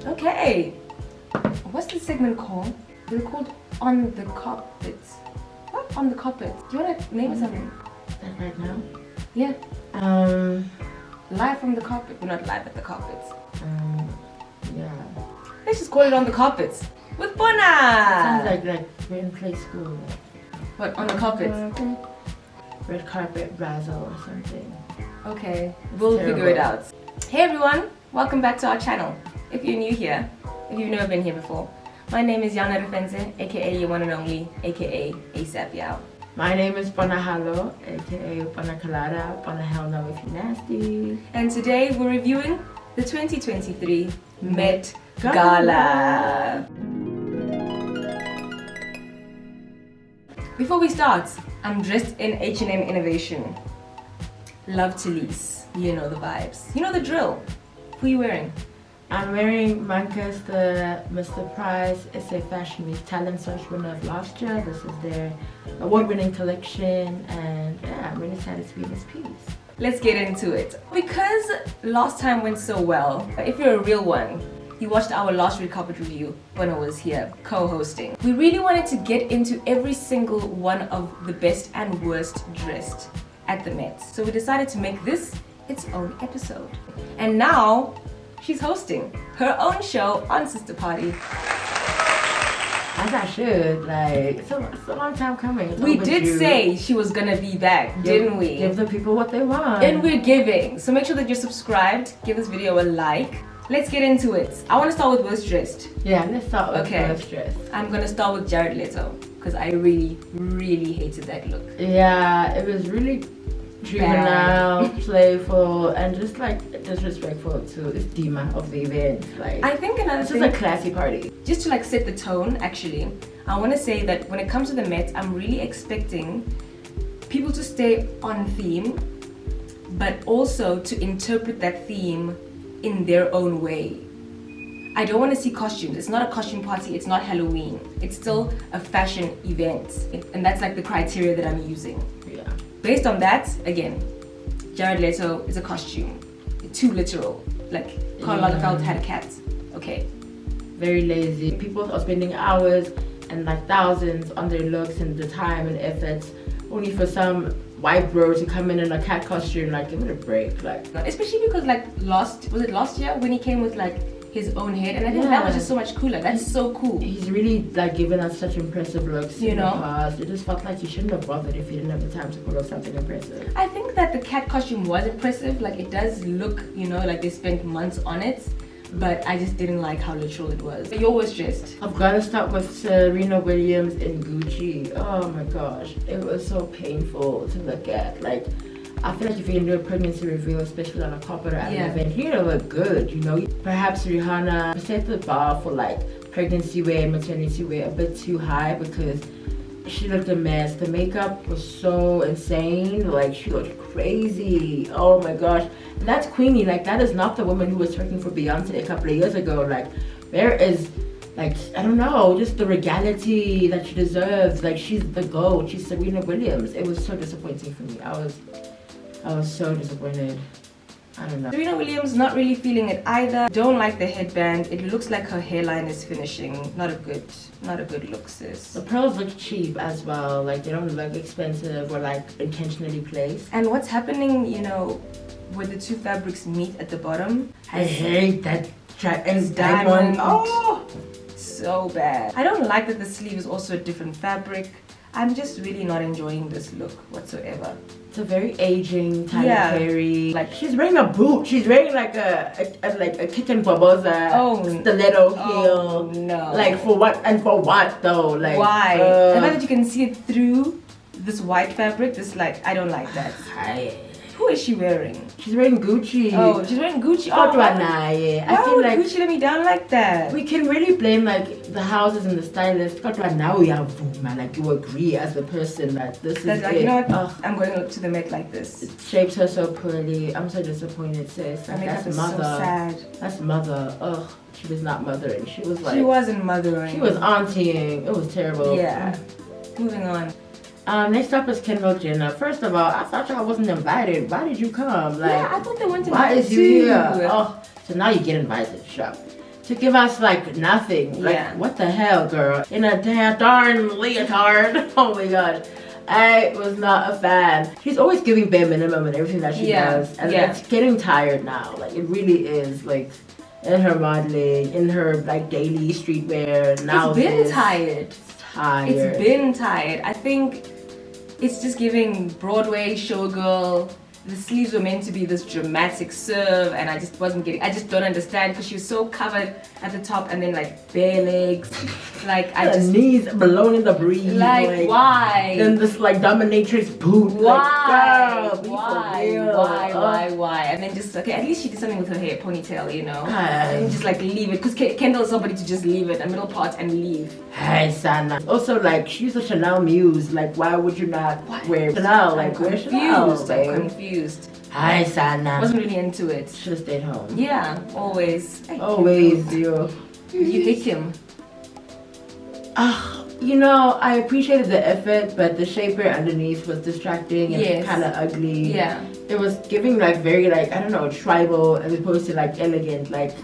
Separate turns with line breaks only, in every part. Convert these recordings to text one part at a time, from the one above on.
Okay. What's the segment called? They're called On the Carpets. What? On the Carpet. Do you want to name it something?
That right now?
Yeah.
Live
from the carpet. We're not live at the carpets.
Yeah.
Let's just call it On the Carpets. With Pona!
Sounds like we're in play school.
What, on the carpet?
Red carpet razzle or something.
Okay, we'll figure it out. Hey everyone, welcome back to our channel. If you're new here, if you've never been here before, my name is Yana Rufenze, aka your one and only, aka ASAP Yao.
My name is Ponahalo, aka Ponahalo, Ponahalo if you're nasty.
And today we're reviewing the 2023 MET Gala. Before we start, I'm dressed in H&M Innovation. Love to lease. You know the vibes. You know the drill. Who are you wearing?
I'm wearing Manka's the Mr. Price SA Fashion Week Talent Search winner of last year. This is their award-winning collection, and yeah, I'm really excited to be in this piece.
Let's get into it. Because last time went so well, if you're a real one, you watched our last red carpet review when I was here co-hosting. We really wanted to get into every single one of the best and worst dressed at the Met. So we decided to make this its own episode. And now she's hosting her own show on Sister Party.
As I should, like, it's a long time coming. It's
we did say she was gonna be back, didn't we?
Give the people what they want.
And we're giving. So make sure that you're subscribed, give this video a like. Let's get into it. I want to start with worst dressed.
Yeah, let's start with worst dressed.
I'm gonna start with Jared Leto because I really, really hated that look.
Yeah, it was really juvenile, playful, and just like disrespectful to the theme of the event. Like,
I think another thing,
this is a classy party.
Just to like set the tone, actually, I want to say that when it comes to the Met, I'm really expecting people to stay on theme, but also to interpret that theme in their own way. I don't want to see costumes. It's not a costume party, it's not Halloween. It's still a fashion event. And that's like the criteria that I'm using.
Yeah.
Based on that, again, Jared Leto is a costume. Too literal. Like, Karl Lagerfeld had a cat. Okay.
Very lazy. People are spending hours and like thousands on their looks and the time and efforts only for some white bro to come in a cat costume. Like, give it a break. Like,
especially because like last year when he came with like his own head, and I think that was just so much cooler. That's so cool.
He's really like given us such impressive looks
in the
past. It just felt like he shouldn't have bothered if he didn't have the time to pull off something impressive.
I think that the cat costume was impressive. Like, it does look, you know, like they spent months on it. But I just didn't like how literal it was. You're always dressed.
I've got to start with Serena Williams in Gucci. Oh my gosh, it was so painful to look at. Like, I feel like if you're gonna do a pregnancy reveal, especially on a carpet or at an event, you're gonna look good, you know? Perhaps Rihanna set the bar for like pregnancy wear and maternity wear a bit too high because she looked a mess. The makeup was so insane. Like, she looked crazy. Oh my gosh. And that's Queenie. Like, that is not the woman who was working for Beyonce a couple of years ago. Like, there is, like, I don't know, just the regality that she deserves. Like, she's the GOAT. She's Serena Williams. It was so disappointing for me. I was so disappointed. I don't know.
Serena Williams, not really feeling it either. Don't like the headband. It looks like her hairline is finishing. Not a good look, sis.
The pearls look cheap as well. Like, they don't look expensive or like intentionally placed.
And what's happening, you know, where the two fabrics meet at the bottom?
I hate that diamond.
Oh, so bad. I don't like that the sleeve is also a different fabric. I'm just really not enjoying this look whatsoever.
It's a very aging Tyler Perry. Like, she's wearing a boot. She's wearing like a kitten barbosa stiletto heel.
Oh no.
Like, for what and for what though? Like,
why? The fact that you can see it through this white fabric, this, like, I don't like that. Who is she wearing?
She's wearing Gucci.
Oh, she's wearing Gucci. I feel like Gucci let me down like that.
We can really blame like the houses and the stylists. Now like, you agree as a person that this is
like, you know what? I'm going to the Met like this.
It shapes her so poorly. I'm so disappointed, sis. Like, that's mother.
So sad.
That's mother. Ugh. She was not mothering. She was like.
She wasn't mothering.
She was auntieing. It was terrible.
Yeah. Moving on.
Next up is Kendall Jenner. First of all, I thought y'all wasn't invited. Why did you come? Like,
yeah, I thought they went to.
Why is you here? Oh, so now you get invited. Sure. to give us like nothing. Like,
Yeah.
what the hell, girl? In a darn leotard. Oh my god. I was not a fan. She's always giving bare minimum in everything that she does. And it's getting tired now. Like, it really is. Like, in her modeling, in her like daily streetwear. Now
it's been tired.
Tired.
It's been tired. I think it's just giving Broadway showgirl. The sleeves were meant to be this dramatic serve, and I just wasn't getting. I just don't understand because she was so covered at the top, and then like bare legs, like I just
knees blowing in the breeze.
Like why?
Then this like dominatrix boot.
Why?
Like, girl,
Why? And then just okay. At least she did something with her hair, ponytail, you know. And just like leave it, because Kendall's somebody to just leave it, a middle part and leave.
Hey, Sana. Also, like she's a Chanel muse. Like, why would you not wear Chanel? Like, wear Chanel.
I'm confused.
Hi, Sana.
Wasn't really into it.
Should have stayed home.
Yeah, always.
Always, you.
You hate him.
You know, I appreciated the effort, but the shaper underneath was distracting and kind of ugly.
Yeah.
It was giving like very like, I don't know, tribal as opposed to like elegant, like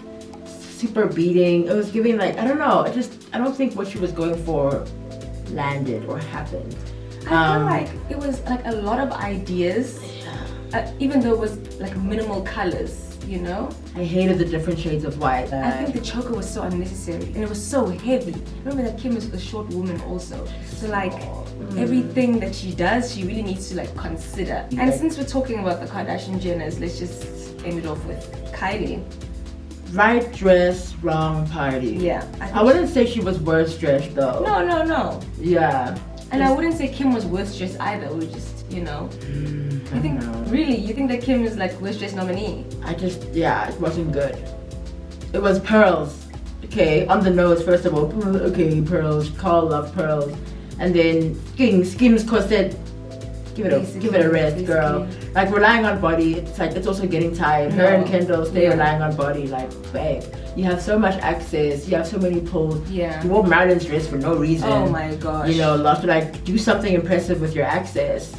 super beating. It was giving like, I don't know, I don't think what she was going for landed or happened.
I feel like it was like a lot of ideas, even though it was like minimal colors, you know?
I hated the different shades of white.
I think the choker was so unnecessary and it was so heavy. Remember that Kim is a short woman also. So like everything that she does, she really needs to like consider. And since we're talking about the Kardashian Jenners, let's just end it off with Kylie.
Right dress, wrong party.
Yeah.
I wouldn't say she was worse dressed though.
No.
Yeah.
And I wouldn't say Kim was worst dressed either. We just, you know. You think that Kim is like worst dressed nominee?
It wasn't good. It was pearls. Okay, on the nose first of all. Okay, pearls. Carl loved pearls. And then Skims corset. Give it a rest, girl. Like relying on body, it's also getting tired. Her and Kendall stay relying on body. Like, babe, you have so much access. You have so many pulls.
Yeah.
You wore Marilyn's dress for no reason.
Oh my gosh.
You know, love to like do something impressive with your access.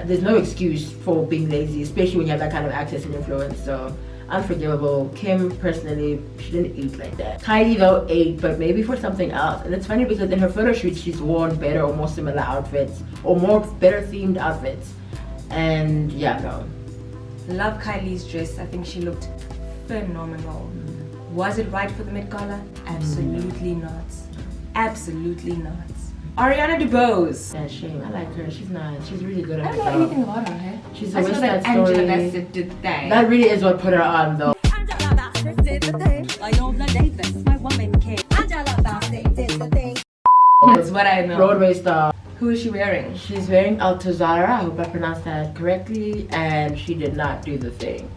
There's no excuse for being lazy, especially when you have that kind of access and influence. So unforgivable. Kim personally, she didn't eat like that. Kylie though ate, but maybe for something else. And it's funny because in her photo shoots, she's worn better or more similar outfits or more better themed outfits. And yeah, no.
Love Kylie's dress. I think she looked phenomenal. Was it right for the Met Gala? Absolutely not. Absolutely not. Ariana DeBose.
Yeah, shame. I like her. She's nice. She's really good at her
I don't
job.
know anything about her. Hey?
She's
I
a West
saw that
Side Story.
Angela Bassett did that.
That really is what put her on though.
Angela Bassett did the thing. Viola Davis, my woman king. Angela Bassett did the thing.
That's what I know.
Broadway star.
Who is she wearing?
She's wearing Altuzara. I hope I pronounced that correctly. And she did not do the thing.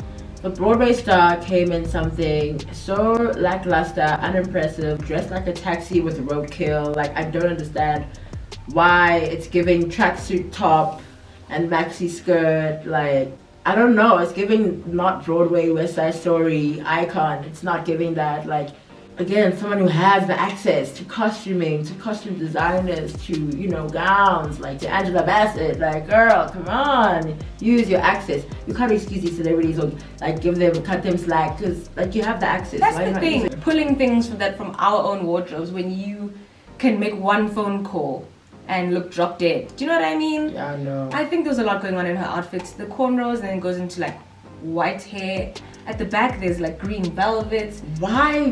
The Broadway star came in something so lackluster, unimpressive, dressed like a taxi with roadkill. Like, I don't understand why it's giving tracksuit top and maxi skirt. Like, I don't know. It's giving not Broadway, West Side Story icon. It's not giving that. Like, again, someone who has the access to costuming, to costume designers, to, you know, gowns, like to Angela Bassett. Like, girl, come on, use your access. You can't excuse these celebrities or like cut them slack, because like you have the access.
That's the thing, pulling things from our own wardrobes when you can make one phone call and look drop dead. Do you know what I mean?
Yeah, I know.
I think there's a lot going on in her outfits. The cornrows, and then it goes into like white hair. At the back there's like green velvet.
Why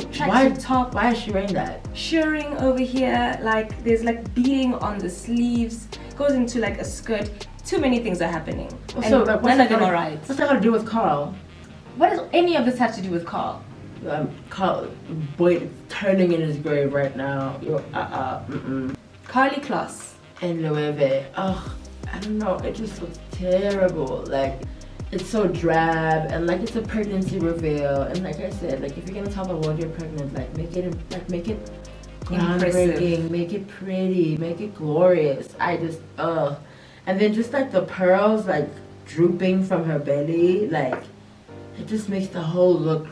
top?
Why is she wearing that?
Shirring over here, like there's like beading on the sleeves. Goes into like a skirt. Too many things are happening.
So,
and none of them are right.
What's that got to do with Carl?
What does any of this have to do with Carl?
Carl, boy, turning in his grave right now.
Carly Kloss.
And Loewe. Oh, I don't know. It just looks terrible. Like, it's so drab, and like it's a pregnancy reveal. And like I said, like if you're gonna tell the world you're pregnant, like make it groundbreaking, make it pretty, make it glorious. And then just like the pearls like drooping from her belly, like it just makes the whole look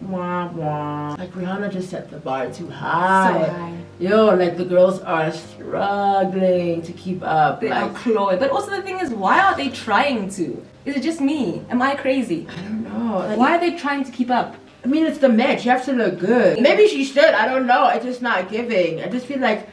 wah wah. Like Rihanna just set the bar too high.
So high.
Yo, like the girls are struggling to keep up.
They are clawing. But also the thing is, why are they trying to? Is it just me? Am I crazy?
I don't know. Like,
why are they trying to keep up?
I mean, it's the Met. You have to look good. Maybe she should. I don't know. It's just not giving. I just feel like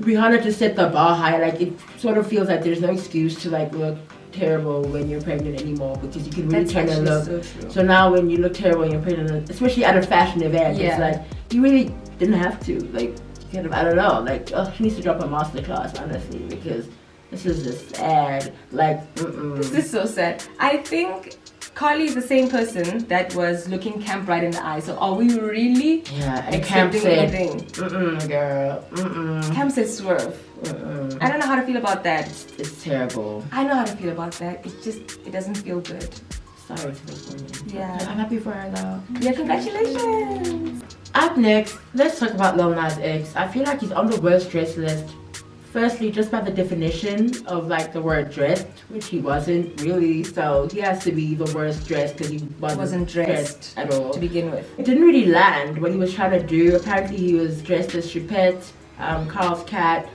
Rihanna just set the bar high. Like, it sort of feels like there's no excuse to, like, look terrible when you're pregnant anymore because you can really turn and look. So now when you look terrible when you're pregnant, especially at a fashion event, it's like, you really didn't have to. Like, kind of, I don't know. Like, oh, she needs to drop a masterclass, honestly, because this is just sad. Like,
This is so sad. I think Carly is the same person that was looking Camp right in the eye. So are we really
and Camp
accepting
said,
anything?
girl,
Camp said swerve. I don't know how to feel about that.
It's terrible.
I know how to feel about that. It doesn't feel good.
Sorry to this woman.
Yeah.
I'm happy for her though.
Yeah, congratulations.
Up next, let's talk about Lil Nas X. I feel like he's on the worst dress list. Firstly, just by the definition of like the word dressed, which he wasn't really, so he has to be the worst dressed because he wasn't
dressed
at all
to begin with.
It didn't really land what he was trying to do. Apparently, he was dressed as Choupette, Carl's cat.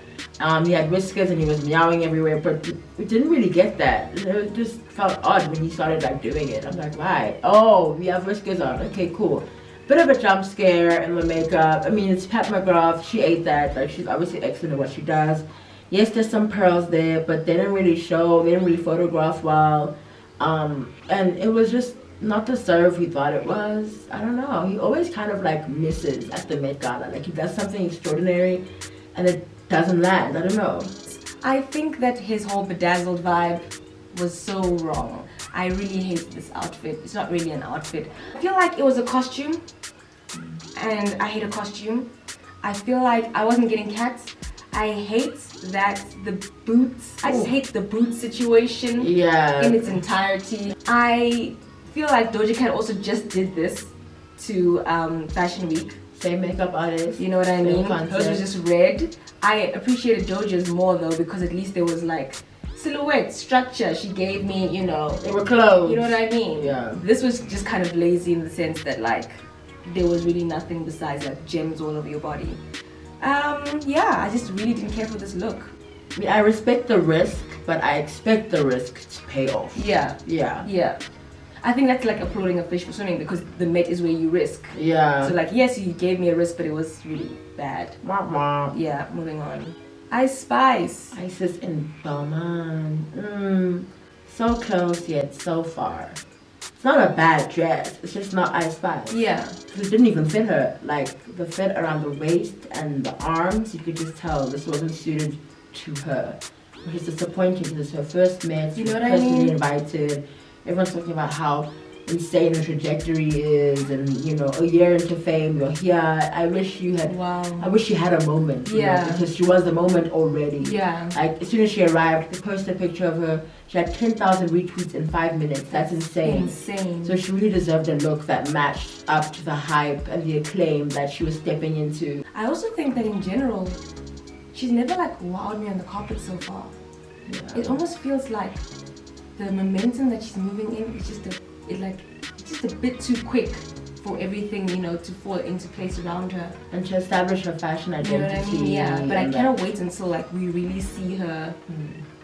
He had whiskers and he was meowing everywhere, but we didn't really get that. It just felt odd when he started like doing it. I'm like, why? Oh, we have whiskers on. Okay, cool. Bit of a jump scare in the makeup. I mean, it's Pat McGrath. She ate that. Like, she's obviously excellent at what she does. Yes, there's some pearls there, but they didn't really show. They didn't really photograph well. And it was just not the serve he thought it was. I don't know. He always kind of like misses at the Met Gala. Like, he does something extraordinary and it doesn't land. I don't know.
I think that his whole bedazzled vibe was so wrong. I really hate this outfit. It's not really an outfit. I feel like it was a costume, and I hate a costume. I feel like I wasn't getting cats. I hate that the boots. I just hate the boot situation in its entirety. I feel like Doja Cat also just did this to Fashion Week.
Same makeup artist.
You know what I mean?
Concept.
Hers was just red. I appreciated Doja's more though because at least there was like silhouette, structure. She gave me, you know.
They were clothes.
You know what I mean?
Yeah.
This was just kind of lazy in the sense that like there was really nothing besides like gems all over your body. Yeah, I just really didn't care for this look.
I mean, I respect the risk, but I expect the risk to pay off.
Yeah. I think that's like applauding a fish for swimming because the Met is where you risk.
Yeah.
So like, yes, you gave me a risk, but it was really bad.
Wah, wah.
Yeah, moving on. Ice Spice.
Isis in Belmont. So close yet so far. It's not a bad dress. It's just not Ice Spice.
Yeah.
It didn't even fit her. Like, the fit around the waist and the arms, you could just tell this wasn't suited to her. Which is disappointing because it's her first Met.
You know what I
personally
mean?
Invited. Everyone's talking about how insane the trajectory is, and you know, a year into fame, you're here. I wish you had.
Wow.
I wish she had a moment. You know, because she was the moment already.
Yeah.
Like, as soon as she arrived, they posted a picture of her. She had 10,000 retweets in 5 minutes. That's insane.
Insane.
So she really deserved a look that matched up to the hype and the acclaim that she was stepping into.
I also think that in general, she's never like wowed me on the carpet so far.
Yeah.
It almost feels like the momentum that she's moving in is just a bit too quick for everything, you know, to fall into place around her.
And to establish her fashion identity.
You know what I mean? Yeah. But I cannot wait until like we really see her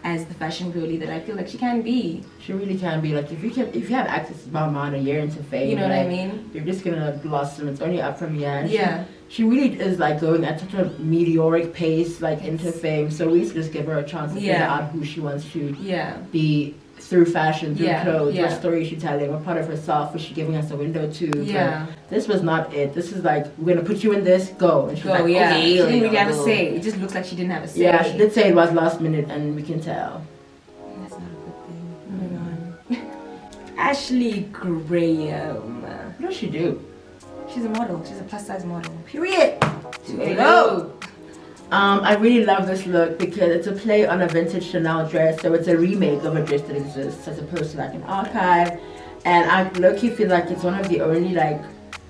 as the fashion girly that I feel like she can be.
She really can be. Like, if you have access to Balmain a year into fame,
you know what
like,
I mean?
You're just gonna blossom. It's only up from here. And
yeah.
She really is like going at such a meteoric pace, like into fame. So we should just give her a chance to figure out who she wants to be through fashion, through clothes, what story is she telling, what part of herself is she giving us a window to.
Yeah.
But this was not it. This is like, we're gonna put you in this, go. And she's like,
yeah.
okay.
She didn't really have a say. It just looks like she didn't have a say.
Yeah, she did say it was last minute and we can tell.
That's not a good thing. Moving on. Ashley Graham.
What does she do?
She's a model. She's a plus size model.
Period. Go. I really love this look because it's a play on a vintage Chanel dress, so it's a remake of a dress that exists as opposed to like an archive. And I low-key feel like it's one of the only like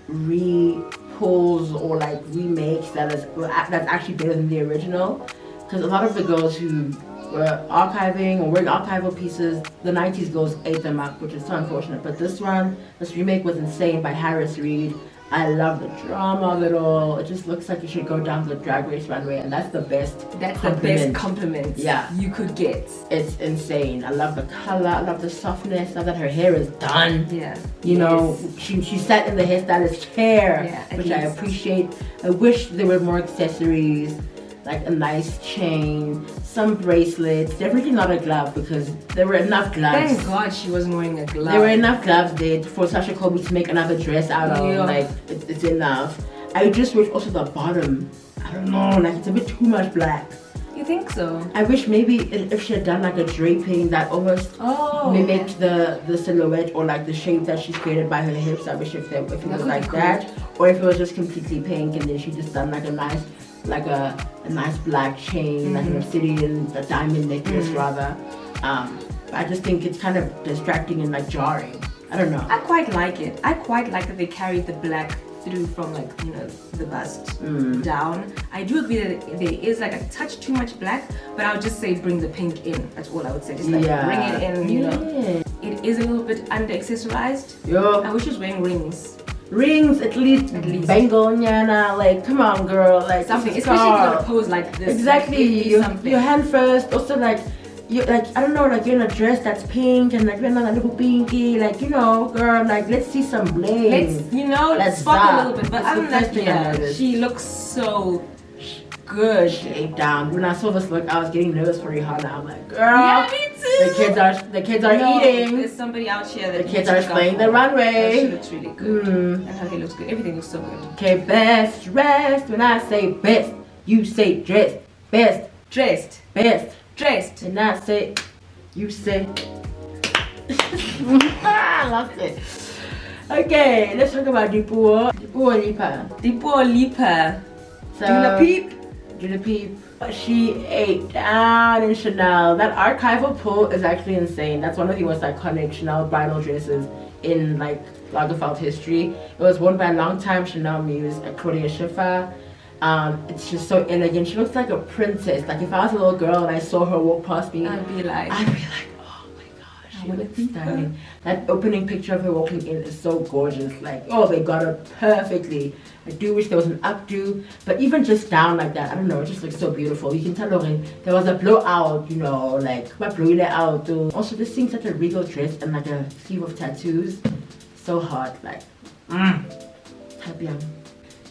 repulls or like remakes that's actually better than the original. Because a lot of the girls who were archiving or wearing archival pieces, the 90s girls ate them up, which is so unfortunate. But this remake was insane by Harris Reed. I love the drama of it all. It just looks like you should go down the Drag Race runway, and that's the best.
That's the best compliment you could get.
It's insane. I love the color. I love the softness. Now that her hair is done.
Yeah.
You know, she sat in the hairstylist's chair, which I appreciate. I wish there were more accessories, like a nice chain, some bracelets. Definitely not a glove because there were enough gloves.
Thank God she wasn't wearing a glove.
There were enough gloves there for Sasha Colby to make another dress out of. Like, it's enough. I just wish also the bottom, I don't know, like it's a bit too much black.
You think so?
I wish maybe if she had done like a draping that almost mimicked the silhouette or like the shape that she's created by her hips. I wish if it was like that, or if it was just completely pink and then she just done like a nice black chain, like an obsidian, a diamond necklace rather. I just think it's kind of distracting and like jarring. I don't know.
I quite like it. I quite like that they carried the black through from like, you know, the bust down. I do agree that there is like a touch too much black, but I would just say bring the pink in. That's all I would say. Just like bring it in, you know. It is a little bit under accessorized. I wish she was wearing rings.
Rings, at least. Bangle, nyana, like, come on, girl, like
something, especially if you're gonna pose like this.
Exactly,
like,
your hand first. Also, like, you like, I don't know, like you're in a dress that's pink and like you're not a little pinky, like, you know, girl, like let's see some bling.
Let's, you know, let's spark a little bit. But other than that, she looks so good.
She ate down. When I saw this look, I was getting nervous for Rihanna. I'm like, girl,
me too.
The kids are eating.
There's somebody out here that
the kids are playing the runway.
She looks really good. And her hair looks good. Everything looks so good.
Okay, best dressed. When I say best, you say dressed. Best
dressed.
Best
dressed.
And I say, you say. I lost it. Okay, let's talk about Dipua Lipa. So, do the peep. She ate down in Chanel. That archival pull is actually insane. That's one of the most iconic Chanel bridal dresses in like Lagerfeld history. It was worn by a longtime Chanel muse, Claudia Schiffer. It's just so elegant. She looks like a princess. Like if I was a little girl and I saw her walk past me, I'd be like, oh my gosh, she looks stunning. That opening picture of her walking in is so gorgeous. Like, oh, they got her perfectly. I do wish there was an updo, but even just down like that, I don't know, it just looks so beautiful. You can tell there was a blowout, you know, like blow it out too. Also, this thing's such a regal dress and like a sleeve of tattoos, so hot, like,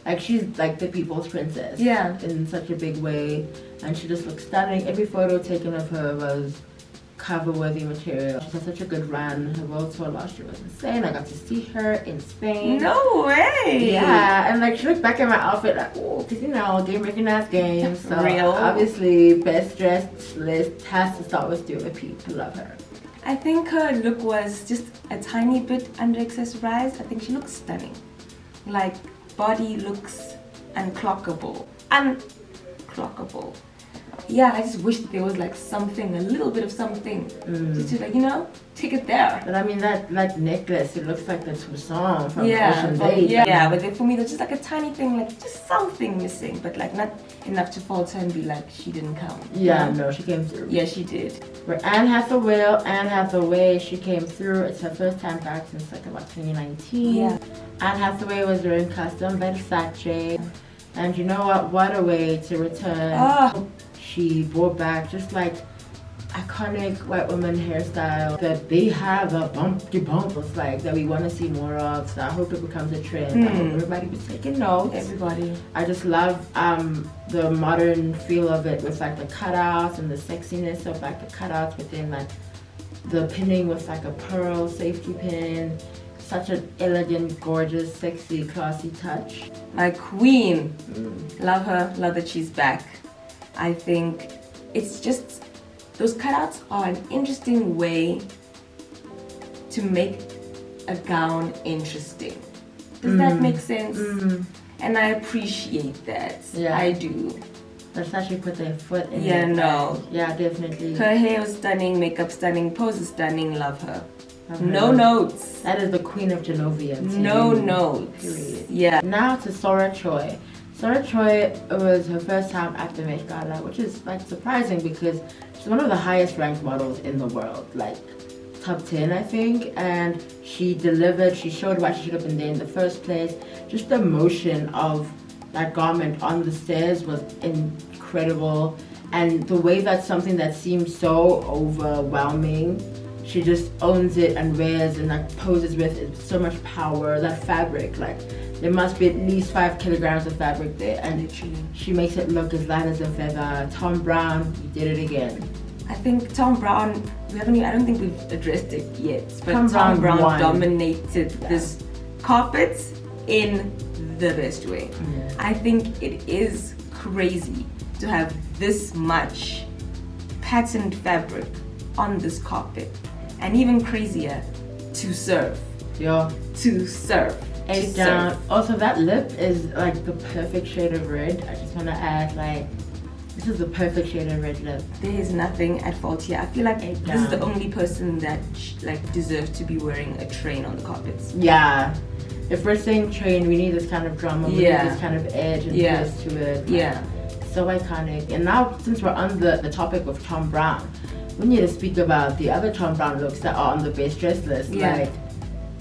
like she's like the people's princess, in such a big way, and she just looks stunning. Every photo taken of her was cover-worthy material. She had such a good run. Her world tour last year was insane. I got to see her in Spain.
No way!
Yeah, and like she looked back at my outfit like, oh, because you know, game recognized games. So
real.
Obviously, best dressed list has to start with Dua Lipa. I love her.
I think her look was just a tiny bit under accessorized. I think she looks stunning. Like, body looks unclockable. Unclockable. Yeah, I just wish that there was like something, a little bit of something, just to like, you know, take it there.
But I mean that necklace, it looks like the Toussaint from Ocean Bay.
Yeah, but for me, there's just like a tiny thing, like just something missing, but like not enough to falter and be like, she didn't count.
Yeah, no, she came through.
Yeah, she did.
Where Anne Hathaway, she came through. It's her first time back since like about 2019.
Yeah.
Anne Hathaway was wearing custom Versace. And you know what? What a way to return.
Oh.
She brought back just like iconic white woman hairstyle that they have a bumpty bump of like that we want to see more of. So I hope it becomes a trend. I hope everybody was taking notes.
Everybody.
I just love the modern feel of it with like the cutouts and the sexiness of like the cutouts within like the pinning with like a pearl safety pin. Such an elegant, gorgeous, sexy, classy touch.
My queen. Love her. Love that she's back. I think it's just, those cutouts are an interesting way to make a gown interesting. Does that make sense? And I appreciate that. Yeah. I do.
Versace put their foot in it.
Yeah, no.
Yeah, definitely.
Her hair was stunning, makeup stunning, pose is stunning, love her. No notes.
That is the queen of Genovia.
No notes. Period. Yeah.
Now to Sora Choi. Sora Choi was her first time at the MET Gala, which is like surprising because she's one of the highest ranked models in the world, like top 10, I think, and she delivered. She showed why she should have been there in the first place. Just the motion of that garment on the stairs was incredible, and the way that something that seems so overwhelming, she just owns it and wears and like poses with it. So much power. That fabric, like there must be at least 5 kilograms of fabric there, and
Literally.
she makes it look as light as a feather. Tom Brown, you did it again.
I think Tom Brown, I don't think we've addressed it yet, but
Tom
Tom
Brown
Brown
won.
dominated this carpet in the best way.
Yeah.
I think it is crazy to have this much patterned fabric on this carpet, and even crazier to serve.
Yeah.
To serve.
Eight down. Also, that lip is like the perfect shade of red. I just want to add, like, this is the perfect shade of red lip.
There is nothing at fault here. I feel like
Eight
this is the
down.
only person that deserves to be wearing a train on the carpets.
Yeah. If we're saying train, we need this kind of drama. We
Yeah.
need this kind of edge and
Yeah.
twist to it.
Yeah.
So iconic. And now, since we're on the topic of Tom Brown, we need to speak about the other Tom Brown looks that are on the best dress list.
Yeah.
Like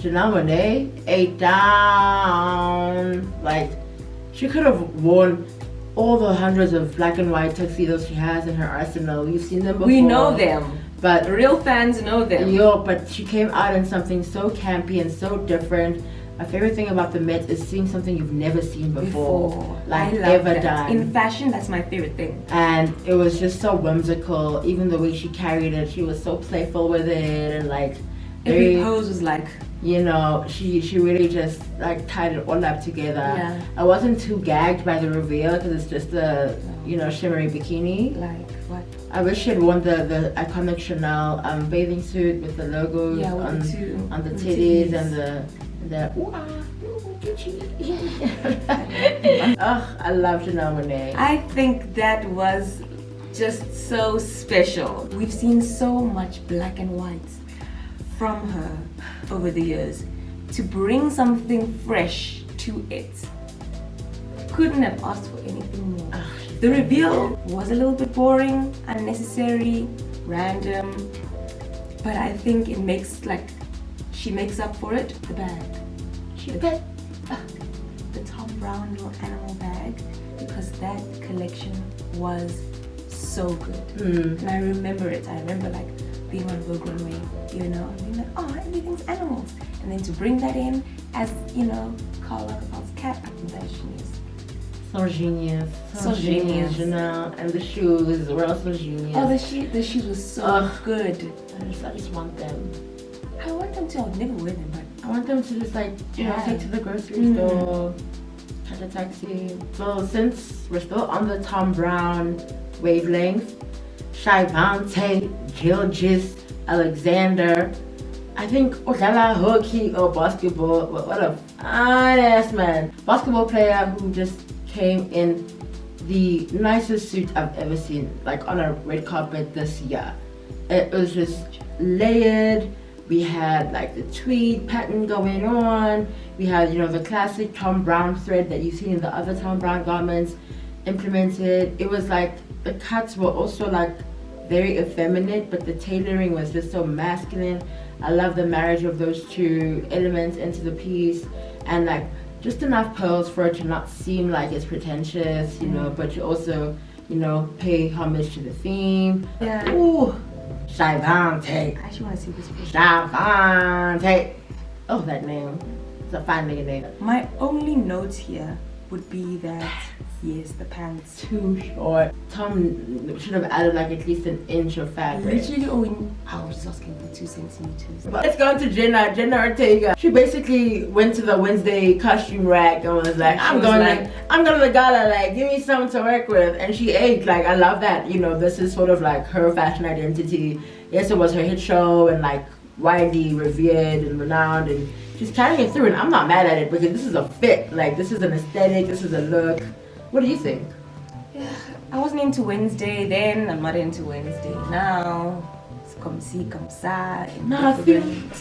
Janelle Monáe, 8 down. Like, she could have worn all the hundreds of black and white tuxedos she has in her arsenal. We've seen them before.
We know them.
But
Real fans know them.
yo, but she came out in something so campy and so different. My favorite thing about the Met is seeing something you've never seen before. Like
I love
ever
that.
done.
In fashion, that's my favorite thing.
And it was just so whimsical. Even the way she carried it, she was so playful with it, and like
Every
very,
pose was like,
you know, she really just like tied it all up together.
Yeah.
I wasn't too gagged by the reveal because it's just a, you know, shimmery bikini.
like what?
I wish she had worn the iconic Chanel bathing suit with the logos
Yeah, with
on
the two
on the
the
titties
titties.
and the ooh, ah, ooh, Gucci. Ugh, I love Janelle Monáe.
I think that was just so special. We've seen so much black and white from her over the years. To bring something fresh to it, couldn't have asked for anything more. The reveal was a little bit boring, unnecessary, random, but I think it makes she makes up for it. The bag, the Tom Brown little animal bag, because that collection was so good. And I remember it. I remember being on Vogue Runway, you know, and being like, oh, everything's animals, and then to bring that in as, you know, Karl Lagerfeld's cat, I think that's genius.
So genius.
So genius.
Janelle. And the shoes were also genius.
Oh, the shoes was so good.
I just want them.
I want them to. I'll never wear them, but
I want them to just take to the grocery store, catch a taxi. So since we're still on the Tom Brown wavelength, Shyvante, Gilgis, Alexander, I think Odala hockey or basketball. What a fine ass man. Basketball player who just came in the nicest suit I've ever seen, like on a red carpet this year. It was just layered. We had like the tweed pattern going on. We had, you know, the classic Tom Brown thread that you've seen in the other Tom Brown garments implemented. It was like the cuts were also like very effeminate, but the tailoring was just so masculine. I love the marriage of those two elements into the piece, and like just enough pearls for it to not seem like it's pretentious, you know, but you also, you know, pay homage to the theme.
yeah.
Ooh, Shyvante.
I actually want to see this picture.
Shyvante. Oh, that name. It's a fine nigga name.
My only note here would be that yes, the pants.
Too short. Tom should have added like at least an inch of fabric.
Literally, I was just asking for 2 centimeters.
But let's go to Jenna Ortega. She basically went to the Wednesday costume rack and was like, I'm going to the gala, like, give me something to work with. And she ate. Like, I love that, you know, this is sort of like her fashion identity. Yes, it was her hit show and like widely revered and renowned, and she's carrying it through, and I'm not mad at it because this is a fit. Like, this is an aesthetic, this is a look. What do you think?
Yeah, I wasn't into Wednesday then. I'm not into Wednesday now. It's comme ci, comme ça.
No, I think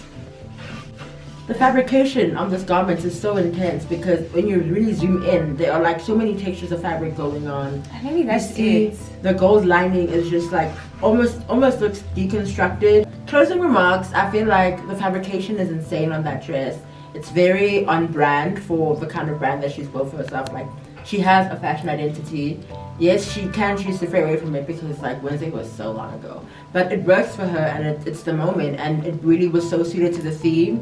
the fabrication on this garment is so intense because when you really zoom in, there are like so many textures of fabric going on.
Maybe that's
You see,
it.
the gold lining is just like almost looks deconstructed. closing remarks, I feel like the fabrication is insane on that dress. It's very on brand for the kind of brand that she's built for herself. Like, she has a fashion identity. Yes, she can choose to stray away from it because like Wednesday was so long ago. But it works for her and it's the moment, and it really was so suited to the theme.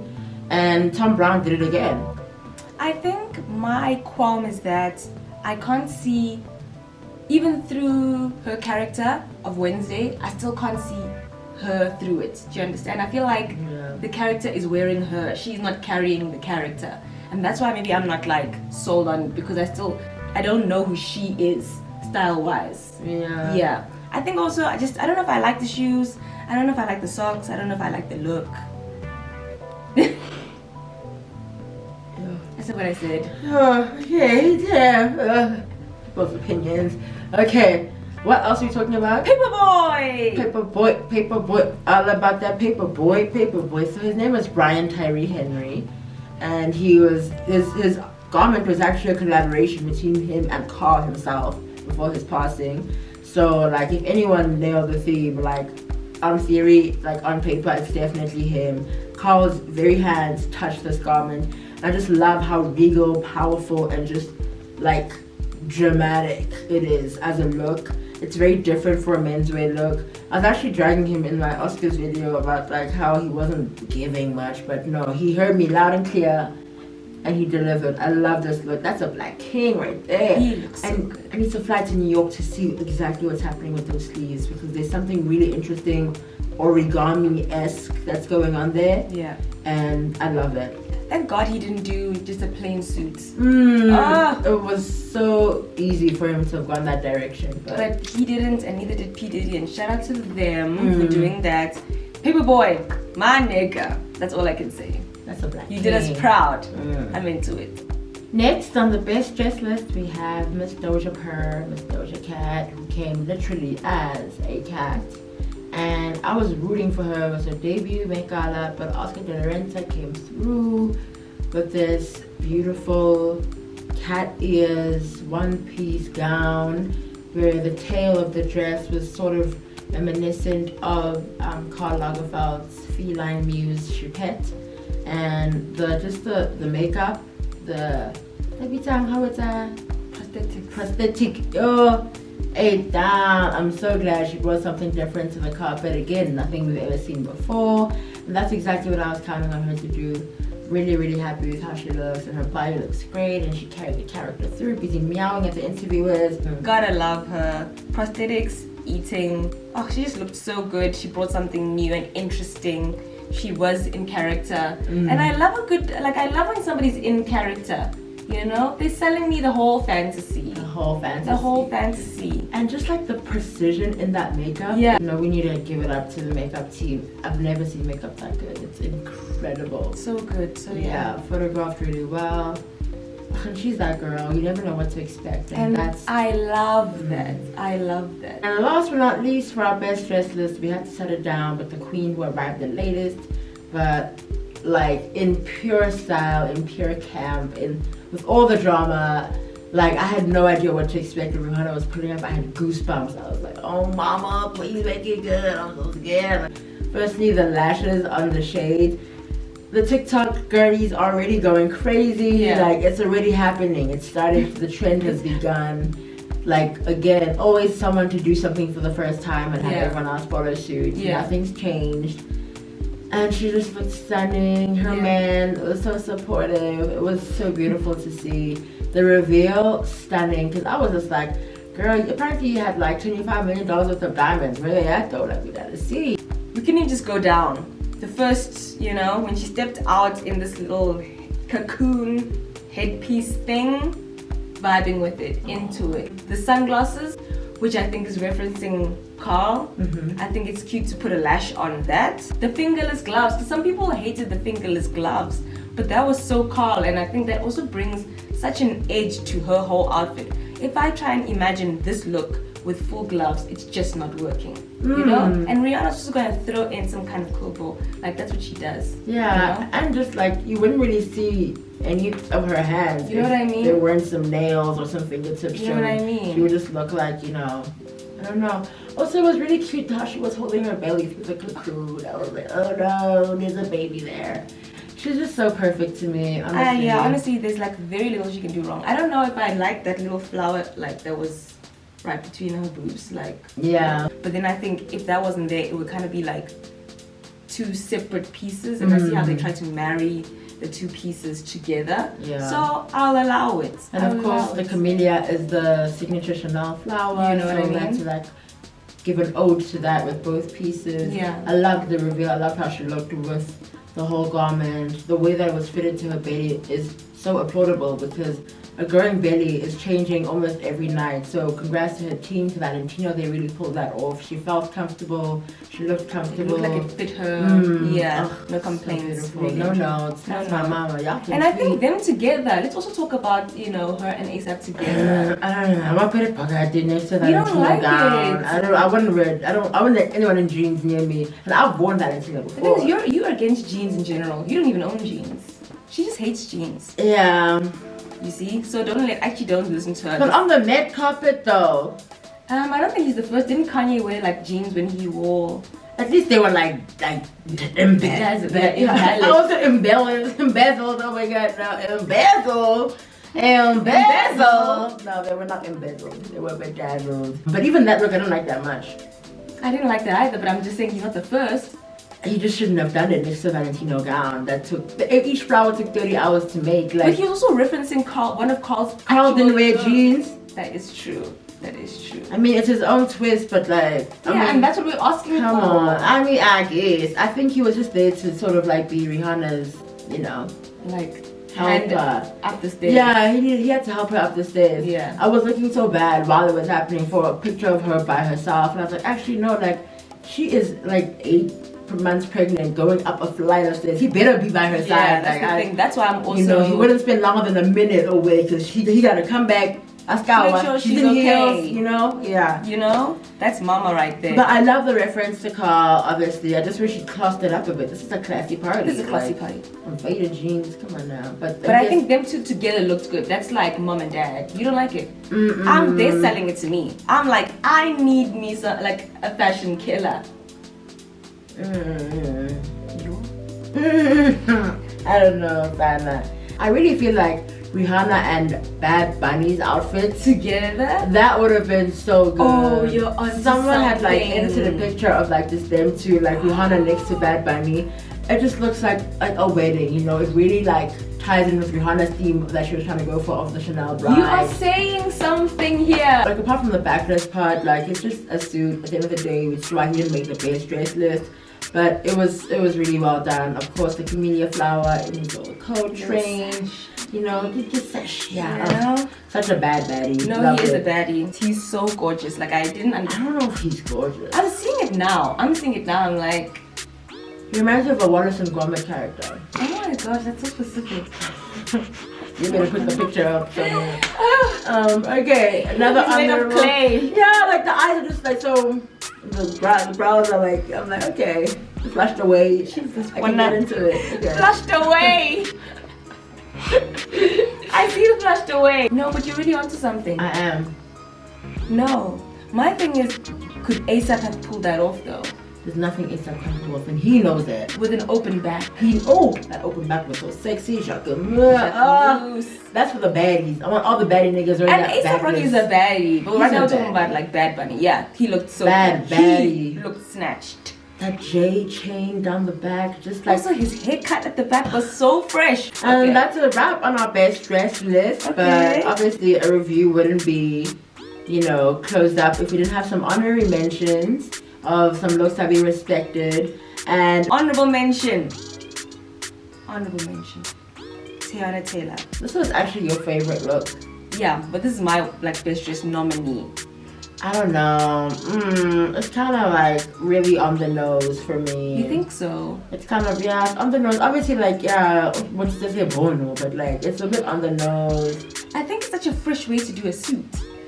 And Tom Brown did it again.
I think my qualm is that I can't see, even through her character of Wednesday, I still can't see her through it. Do you understand? I feel like the character is wearing her. She's not carrying the character. And that's why maybe I'm not like sold on it, because I don't know who she is style-wise. Yeah. I think also, I don't know if I like the shoes. I don't know if I like the socks. I don't know if I like the look. That's what I said.
Okay, yeah. Both opinions. Okay, what else are we talking about? Paperboy. All about that Paperboy. So his name was Brian Tyree Henry, and his garment was actually a collaboration between him and Carl himself before his passing. So like, if anyone nailed the theme, like on theory, like on paper, it's definitely him. Carl's very hands touched this garment. I just love how regal, powerful, and just like dramatic it is as a look. It's very different for a menswear look. I was actually dragging him in my Oscars video about like how he wasn't giving much, but no, he heard me loud and clear and he delivered. I love this look. That's a black king right there.
He looks so good.
I need to fly to New York to see exactly what's happening with those sleeves, because there's something really interesting, origami-esque that's going on there.
Yeah.
And I love it.
Thank God he didn't do just a plain suit.
It was so easy for him to have gone that direction.
But he didn't, and neither did P. Diddy, and shout out to them for doing that. Paperboy, my nigga. That's all I can say.
That's a black
You did us proud. I'm into it.
Next on the best dress list, we have Miss Doja Cat, who came literally as a cat. And I was rooting for her. It was her debut MET Gala, but Oscar de la Renta came through with this beautiful cat ears, one-piece gown, where the tail of the dress was sort of reminiscent of Karl Lagerfeld's feline muse Choupette. And the makeup, prosthetic. Hey, down. I'm so glad she brought something different to the carpet. Again, nothing we've ever seen before. And that's exactly what I was counting on her to do. Really, really happy with how she looks, and her body looks great, and she carried the character through, busy meowing at the interviewers.
Gotta love her. Prosthetics, eating. Oh, she just looked so good. She brought something new and interesting. She was in character. And I love I love when somebody's in character. You know, they're selling me the whole fantasy. The whole fantasy.
And just like the precision in that makeup.
Yeah.
You know, we need to give it up to the makeup team. I've never seen makeup that good. It's incredible.
So good. So yeah.
Photographed really well. And she's that girl. You never know what to expect.
And I love that. I love that.
And last but not least, for our best dress list, we had to set it down with the queen who arrived the latest. But like in pure style, in pure camp, with all the drama, like I had no idea what to expect. When Rihanna was putting up, I had goosebumps. I was like, oh mama, please make it good. I'm so scared. Firstly, the lashes on the shade. The TikTok girlies are already going crazy.
Yeah.
Like it's already happening. It's started, the trend has begun. Like again, always someone to do something for the first time and have everyone else follow suit. Nothing's changed. And she just looked stunning. Her man was so supportive. It was so beautiful to see. The reveal, stunning. Because I was just like, girl, apparently you had like $25 million worth of diamonds. Where they at though? Like, we gotta see.
We couldn't even just go down. The first, when she stepped out in this little cocoon headpiece thing, vibing with it, into it. The sunglasses, which I think is referencing Carl. I think it's cute to put a lash on that. The fingerless gloves, because some people hated the fingerless gloves, but that was so Carl, and I think that also brings such an edge to her whole outfit. If I try and imagine this look with full gloves, it's just not working, you know? And Rihanna's just gonna throw in some kind of cocoa, like that's what she does.
Yeah, you know? And just like, you wouldn't really see any of her hands.
You know what I mean?
There weren't some nails or some fingertips.
You know what I mean?
She would just look like, I don't know. Also, it was really cute how she was holding her belly through the cocoon. I was like, oh no, there's a baby there. She's just so perfect to me, honestly.
Yeah, honestly, there's like very little she can do wrong. I don't know if I like that little flower like that was right between her boobs, like.
Yeah.
But then I think if that wasn't there, it would kind of be like two separate pieces, and I see how they try to marry the two pieces together.
Yeah.
So I'll allow it.
And of course, the camellia is the signature Chanel flower.
You know what I mean?
That's like give an ode to that with both pieces.
Yeah.
I loved the reveal. I loved how she looked with the whole garment. The way that it was fitted to her belly is so applaudable because a growing belly is changing almost every night. So congrats to her team, to Valentino. They really pulled that off. She felt comfortable. She looked comfortable.
It looked like it fit her. Yeah.
Ugh,
No complaints.
so really. No notes. That's my mama. Y'all can
And I
speak.
think them together. Let's also talk about, you know, her and ASAP together.
I don't know. I'm gonna put it pocket next to
You don't
Valentino
like
gown.
it.
I wouldn't wear it. I wouldn't let anyone in jeans near me. And I've worn Valentino
The
before.
thing is, you're against jeans in general. You don't even own jeans. She just hates jeans.
Yeah.
You see? So don't listen to her.
But on the Met carpet though,
I don't think he's the first. Didn't Kanye wear like jeans when he wore?
at least they were like embezzled.
Yeah.
I was embezzled. Oh my god, no, embezzled. No, they were not embezzled. They were bedazzled. But even that look, I don't like that much.
I didn't like that either, but I'm just saying he's not the first.
You just shouldn't have done it next to Valentino gown. That took each flower took 30 hours to make.
But
Like
he was also referencing one of Carl's.
Carl didn't wear
actual-
jeans.
That is true. That is true.
I mean, it's his own twist, but like, I
Yeah,
mean,
and that's what we're asking
come
for.
on. I mean, I guess. I think he was just there to sort of like be Rihanna's, you know,
Like,
help
hand
her.
up the stairs.
Yeah, he had to help her up the stairs.
Yeah.
I was looking so bad while it was happening for a picture of her by herself, and I was like, actually, no, like, she is like 8 months pregnant going up a flight of stairs. He better be by her
Yeah,
side.
that's
Like,
the thing. That's why I'm also.
you know, he wouldn't spend longer than a minute away because he got to come back. Ask
Make
her
sure
she's
she's
in
okay.
heels, you know? Yeah.
You know, that's Mama right there.
But I love the reference to Carl, obviously. I just wish he classed it up a bit. This is a classy party.
This is a classy
like,
party.
Faded jeans, come on now. But
I think them two together looked good. That's like mom and dad. You don't like it? They're selling it to me. I'm like, I need me some like a fashion killer.
I don't know, Fana. I really feel like Rihanna and Bad Bunny's outfit
Together?
that would have been so good.
Oh, you're on
Someone had like
something.
edited a picture of like just them two, like Rihanna next to Bad Bunny. It just looks like a wedding, you know. It really like ties in with Rihanna's theme that she was trying to go for of the Chanel bride.
You are saying something here.
Like apart from the backless part, like it's just a suit. At the end of the day, which is why he didn't make the best dress list. But it was really well done. Of course, the camellia flower in his little coat train. You know, just such such a bad baddie.
No,
Love
he is
it.
a baddie. He's so gorgeous. Like I didn't
I
understand.
don't know if he's gorgeous.
I'm seeing it now. I'm like,
He reminds me of a Wallace and Gromit character.
oh my gosh, that's so specific.
You better put the picture up somewhere. Okay, another
He's made of
honorable.
clay.
Yeah, like the eyes are just like so. The brows are like, I'm like, okay, flushed away.
Jesus,
I can get into it. Okay.
Flushed away. I see you flushed away. No, but you're really onto something.
I am.
No, my thing is, could ASAP have pulled that off though?
There's nothing ASAP comfortable with, and he knows that.
With an open back.
That open back was so sexy.
Loose.
That's for the baddies. I want all the baddie niggas wearing
And
that
ASAP Rocky
backless.
is a baddie. But
He's
right now
a
we're talking
baddie.
about like Bad Bunny. Yeah, he looked so
Bad
good.
baddie.
He looked snatched.
That J chain down the back, just like.
Also, his haircut at the back was so fresh.
And
Okay.
that's a wrap on our best dress list.
Okay.
But obviously, a review wouldn't be, you know, closed up if we didn't have some honorary mentions of some looks that we respected. And
Honorable mention. Honorable mention. Tiana Taylor.
this was actually your favorite look.
Yeah, but this is my like best dress nominee.
I don't know. It's kind of like really on the nose for me.
You think so?
It's kind of, yeah, it's on the nose. Obviously, like, yeah, what's this here, bono, but like, it's a bit on the nose.
I think it's such a fresh way to do a suit.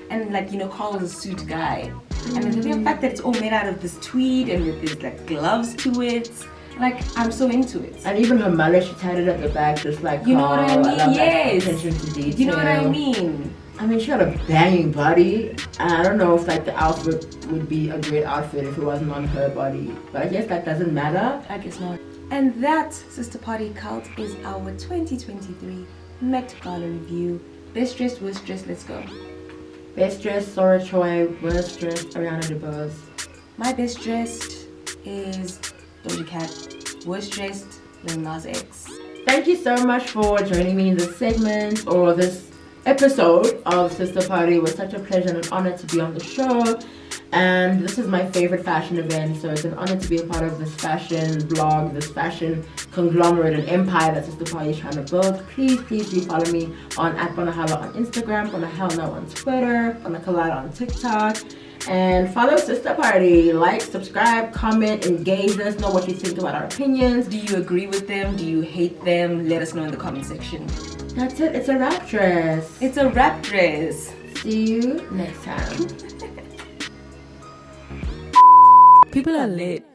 And like, you know, Carl is a suit guy. And the mere fact that it's all made out of this tweed and with these like gloves to it. Like, I'm so into it.
And even her mullet, she tied it at the back, just like
You know what I
Carl.
mean?
love that
Yes.
attention to detail.
You know what I mean?
I mean, she had a banging body. And I don't know if like the outfit would be a great outfit if it wasn't on her body. But I guess that doesn't matter.
I guess not. And that, Sister Party Cult, is our 2023 MET Gala review. Best dressed, worst dressed, let's go.
Best dressed, Sora Choi. Worst dressed, Ariana DeBose.
My best dressed is Doja Cat. Worst dressed, Lil Nas X.
Thank you so much for joining me in this segment or this episode of Sister Party. It was such a pleasure and an honor to be on the show. And this is my favorite fashion event, so it's an honor to be a part of this fashion blog, this fashion conglomerate and empire that Sister Party is trying to build. Please do follow me on @Ponahalo on Instagram, Ponahalo on Twitter, Ponahalo on TikTok. And follow Sister Party. Like, subscribe, comment, engage. Let us know what you think about our opinions.
Do you agree with them? Do you hate them? Let us know in the comment section.
That's it. It's a wrap dress.
It's a wrap dress.
See you next time.
People are lit.